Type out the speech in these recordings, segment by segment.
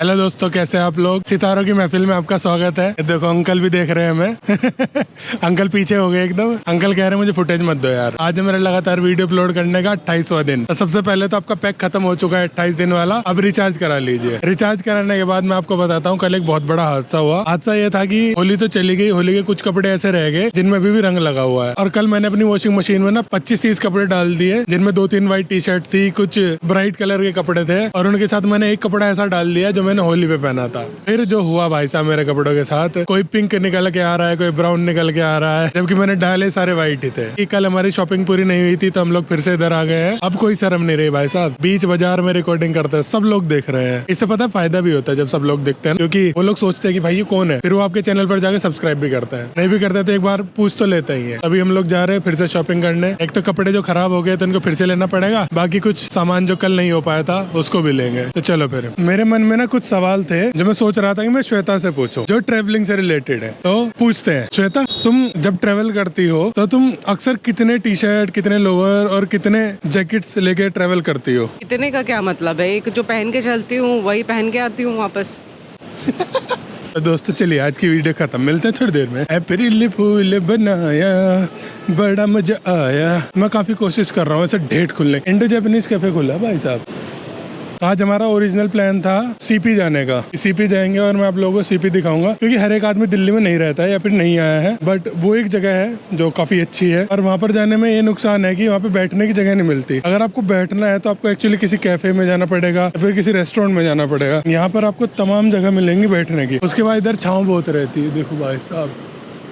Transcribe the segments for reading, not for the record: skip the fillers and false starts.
Hello दोस्तों, कैसे हैं आप लोग। सितारों की महफिल में आपका स्वागत है। देखो अंकल भी देख रहे हैं हमें। अंकल पीछे हो गए एकदम। अंकल कह रहे हैं मुझे फुटेज मत दो यार। आज है मेरा लगातार वीडियो अपलोड करने का 28वां दिन। तो सबसे पहले तो आपका पैक खत्म हो चुका है 28 दिन वाला। अब रिचार्ज करा लीजिए। रिचार्ज कराने के बाद मैं आपको बताता हूँ कल एक बहुत बड़ा हादसा हुआ। हादसा ये था कि होली तो चली गई, होली के कुछ कपड़े ऐसे रह गए जिनमें अभी भी रंग लगा हुआ है। और कल मैंने अपनी वॉशिंग मशीन में ना 25-30 कपड़े डाल दिए, जिनमें 2-3 व्हाइट टी शर्ट थी, कुछ ब्राइट कलर के कपड़े थे, और उनके साथ मैंने एक कपड़ा ऐसा डाल दिया जो मैंने होली पे पहना था। फिर जो हुआ भाई साहब मेरे कपड़ों के साथ, कोई पिंक निकल के आ रहा है, कोई ब्राउन निकल के आ रहा है, जबकि मैंने डाले सारे व्हाइट ही थे। कि कल हमारी शॉपिंग पूरी नहीं हुई थी तो हम लोग फिर से इधर आ गए हैं। अब कोई शर्म नहीं रही भाई साहब, बीच बाजार में रिकॉर्डिंग करते हैं, सब लोग देख रहे हैं। इससे पता फायदा भी होता है जब सब लोग देखते हैं, क्योंकि वो लोग सोचते हैं कि भाई ये कौन है, फिर वो आपके चैनल पर जाकर सब्सक्राइब भी करते हैं। नहीं भी करते तो एक बार पूछ तो लेते ही है। अभी हम लोग जा रहे हैं फिर से शॉपिंग करने। एक तो कपड़े जो खराब हो गए तो उनको फिर से लेना पड़ेगा, बाकी कुछ सामान जो कल नहीं हो पाया था उसको भी लेंगे। तो चलो फिर। मेरे मन में ना कुछ सवाल थे जो मैं सोच रहा था कि मैं श्वेता से पूछूं, जो ट्रेवलिंग से रिलेटेड है। तो पूछते हैं, श्वेता तुम जब ट्रेवल करती हो तो तुम अक्सर कितने टी शर्ट, कितने लोअर और कितने जैकेट्स लेके ट्रेवल करती हो? इतने का क्या मतलब है, एक जो पहन के चलती हूँ वही पहन के आती हूँ वापस। तो दोस्तों चलिए आज की वीडियो खत्म, मिलते हैं थोड़ी देर में। अप्रैल फूल बनाया बड़ा मजा आया। मैं काफी कोशिश कर रहा हूँ ऐसे डेट खुलने। इंडो जापानीज कैफे खुला भाई साहब। आज हमारा ओरिजिनल प्लान था सीपी जाने का। सीपी जाएंगे और मैं आप लोगों को सीपी दिखाऊंगा, क्योंकि हर एक आदमी दिल्ली में नहीं रहता है या फिर नहीं आया है, बट वो एक जगह है जो काफी अच्छी है। और वहाँ पर जाने में ये नुकसान है कि वहाँ पे बैठने की जगह नहीं मिलती। अगर आपको बैठना है तो आपको एक्चुअली किसी कैफे में जाना पड़ेगा या फिर किसी रेस्टोरेंट में जाना पड़ेगा। यहाँ पर आपको तमाम जगह मिलेंगी बैठने की। उसके बाद इधर छाँव बहुत रहती है। देखो भाई साहब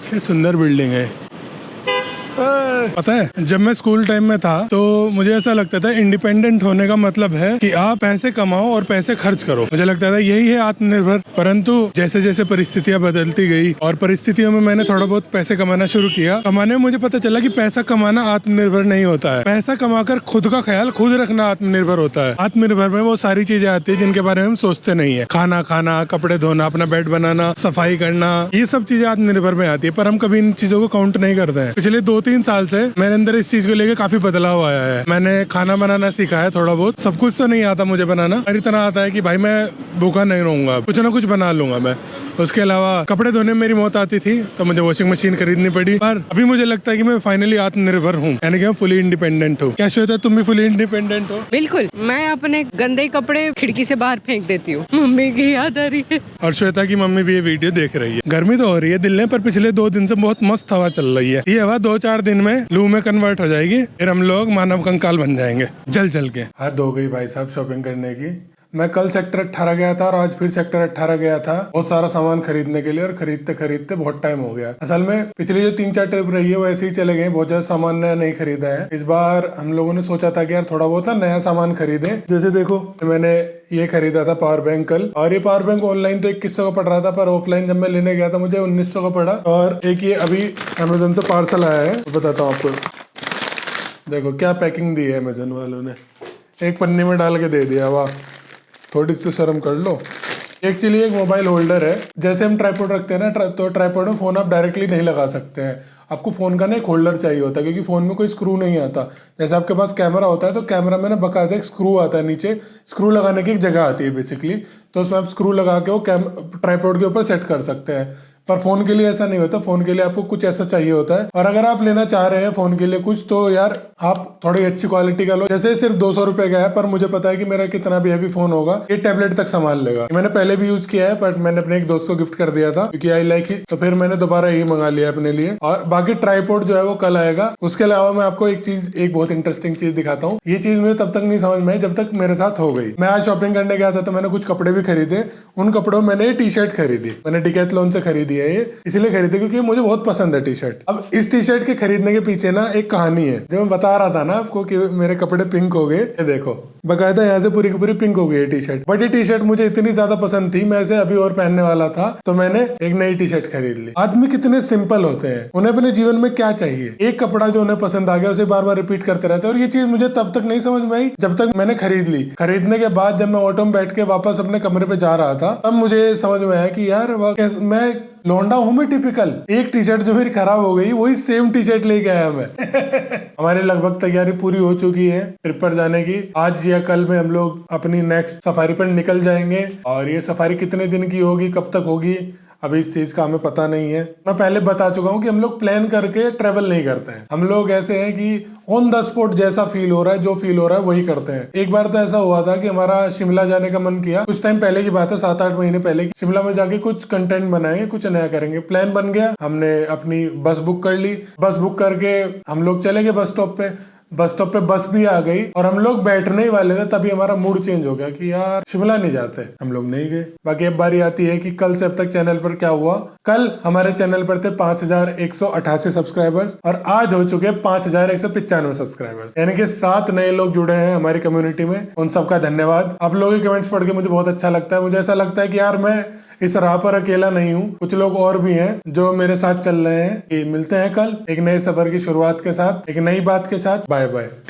क्या सुंदर बिल्डिंग है। पता है जब मैं स्कूल टाइम में था तो मुझे ऐसा लगता था इंडिपेंडेंट होने का मतलब है कि आप पैसे कमाओ और पैसे खर्च करो। मुझे लगता था यही है आत्मनिर्भर। परंतु जैसे जैसे परिस्थितियां बदलती गई और परिस्थितियों में मैंने थोड़ा बहुत पैसे कमाना शुरू किया, कमाने में मुझे पता चला कि पैसा कमाना आत्मनिर्भर नहीं होता है। पैसा कमाकर खुद का ख्याल खुद रखना आत्मनिर्भर होता है। आत्मनिर्भर में वो सारी चीजें आती है जिनके बारे में हम सोचते नहीं है। खाना खाना, कपड़े धोना, अपना बेड बनाना, सफाई करना, ये सब चीजें आत्मनिर्भर में आती है, पर हम कभी इन चीजों को काउंट नहीं करते हैं। पिछले 2-3 साल से मेरे अंदर इस चीज को लेके काफी बदलाव आया है। मैंने खाना बनाना सीखा है थोड़ा बहुत। सब कुछ तो नहीं आता मुझे बनाना, पर इतना आता है कि भाई मैं भूखा नहीं रहूंगा, कुछ ना कुछ बना लूंगा मैं। उसके अलावा कपड़े धोने में मेरी मौत आती थी तो मुझे वॉशिंग मशीन खरीदनी पड़ी, पर अभी मुझे लगता है कि मैं फाइनली आत्मनिर्भर हूँ, यानी कि मैं फुली इंडिपेंडेंट हूँ। क्या श्वेता तुम भी फुली इंडिपेंडेंट हो? बिल्कुल, मैं अपने गंदे कपड़े खिड़की से बाहर फेंक देती हूँ। मम्मी की याद आ रही है। और श्वेता की मम्मी भी ये वीडियो देख रही है। गर्मी तो हो रही है दिल्ली में, पर पिछले 2 दिन से बहुत मस्त हवा चल रही है। ये हवा 2-4 दिन में लू में कन्वर्ट हो जाएगी, फिर हम लोग मानव कंकाल बन जाएंगे जल जल के। हद हो गई भाई साहब शॉपिंग करने की। मैं कल सेक्टर 18 गया था और आज फिर सेक्टर 18 गया था बहुत सारा सामान खरीदने के लिए, और खरीदते खरीदते बहुत टाइम हो गया। असल में पिछली जो 3-4 ट्रिप रही है वो ऐसे ही चले गए, बहुत ज्यादा सामान नया नहीं खरीदा है। इस बार हम लोगों ने सोचा था कि यार थोड़ा बहुत ना नया सामान खरीदे। जैसे देखो मैंने ये खरीदा था पावर बैंक कल, और ये पावर बैंक ऑनलाइन तो 2100 का पड़ रहा था, पर ऑफलाइन जब मैं लेने गया था मुझे 1900 का पड़ा। और एक ये अभी अमेजोन से पार्सल आया है, तो बताता हूँ आपको। देखो क्या पैकिंग दी है अमेजोन वालों ने, एक पन्नी में डाल के दे दिया। वाह, थोड़ी सी शर्म कर लो। एक्चुअली एक मोबाइल होल्डर है। जैसे हम ट्राइपॉड रखते हैं ना, तो ट्राइपॉड में फोन आप डायरेक्टली नहीं लगा सकते हैं। आपको फोन का ना एक होल्डर चाहिए होता है, क्योंकि फोन में कोई स्क्रू नहीं आता। जैसे आपके पास कैमरा होता है तो कैमरा में ना बकायदा एक स्क्रू आता है, नीचे स्क्रू लगाने की एक जगह आती है बेसिकली, तो उसमें आप स्क्रू लगा के वो ट्राइपॉड के ऊपर सेट कर सकते हैं। पर फोन के लिए ऐसा नहीं होता। फोन के लिए आपको कुछ ऐसा चाहिए होता है, और अगर आप लेना चाह रहे हैं फोन के लिए कुछ, तो यार आप थोड़ी अच्छी क्वालिटी का लो। जैसे सिर्फ 200 रुपए का है, पर मुझे पता है कि मेरा कितना भी हैवी फोन होगा ये टैबलेट तक संभाल लेगा। मैंने पहले भी यूज किया है, बट मैंने अपने एक दोस्त को गिफ्ट कर दिया था क्योंकि आई लाइक ही, तो फिर मैंने दोबारा यही मंगा लिया अपने लिए। और बाकी ट्राइपॉड जो है वो कल आएगा। उसके अलावा मैं आपको एक बहुत इंटरेस्टिंग चीज दिखाता हूँ। ये चीज मुझे तब तक नहीं समझ में आई जब तक मेरे साथ हो गई। मैं आज शॉपिंग करने गया था तो मैंने कुछ कपड़े भी खरीदे। उन कपड़ों में मैंने टी शर्ट खरीदी, मैंने डिकैथलॉन से खरीदी है ये, इसलिए खरीदी क्योंकि मुझे बहुत पसंद है टी शर्ट। अब इस टी शर्ट के खरीदने के पीछे ना एक कहानी है, जो मैं बता रहा था ना आपको कि मेरे कपड़े पिंक हो गए। ये देखो बकायदा यहाँ से पूरी की पूरी पिंक हो गई है टी शर्ट। बट ये टी शर्ट मुझे इतनी ज्यादा पसंद थी, मैं इसे अभी और पहनने वाला था, तो मैंने एक नई टी शर्ट खरीद ली। आदमी कितने सिंपल होते हैं, उन्हें अपने जीवन में क्या चाहिए, एक कपड़ा जो उन्हें पसंद आ गया उसे बार बार रिपीट करते रहते हैं। और ये चीज मुझे तब तक नहीं समझ में आई जब तक मैंने खरीद ली। खरीदने के बाद जब मैं ऑटो में बैठ के वापस अपने कमरे पे जा रहा था, तब मुझे समझ में आया कि यार मैं लौंडा हूँ मैं टिपिकल। एक टी शर्ट जो मेरी खराब हो गई वही सेम टी शर्ट लेके आया मैं। हमारी लगभग तैयारी पूरी हो चुकी है ट्रिप पर जाने की। आज या कल में हम लोग अपनी नेक्स्ट सफारी पर निकल जाएंगे और ये सफारी कितने दिन की होगी, कब तक होगी, अभी इस चीज का हमें पता नहीं है। मैं पहले बता चुका हूँ कि हम लोग प्लान करके ट्रेवल नहीं करते हैं। हम लोग ऐसे हैं कि ऑन द स्पॉट जैसा फील हो रहा है, जो फील हो रहा है वही करते हैं। एक बार तो ऐसा हुआ था कि हमारा शिमला जाने का मन किया, कुछ टाइम पहले की बात है, 7-8 महीने पहले। शिमला में जाके कुछ कंटेंट बनाएंगे, कुछ नया करेंगे, प्लान बन गया। हमने अपनी बस बुक कर ली। बस बुक करके हम लोग चले गए बस स्टॉप पे। बस स्टॉप पे बस भी आ गई और हम लोग बैठने ही वाले थे, तभी हमारा मूड चेंज हो गया कि यार शिमला नहीं जाते। हम लोग नहीं गए। बाकी अब बारी आती है कि कल से अब तक चैनल पर क्या हुआ। कल हमारे चैनल पर थे 5188 सब्सक्राइबर्स और आज हो चुके 5195 सब्सक्राइबर्स, यानी कि 7 नए लोग जुड़े हैं हमारी कम्युनिटी में। उन सबका धन्यवाद। आप लोगों के कमेंट्स पढ़ के मुझे बहुत अच्छा लगता है। मुझे ऐसा लगता है कि यार मैं इस राह पर अकेला नहीं हूँ, कुछ लोग और भी हैं जो मेरे साथ चल रहे हैं। मिलते हैं कल एक नए सफर की शुरुआत के साथ, एक नई बात के साथ। Bye bye.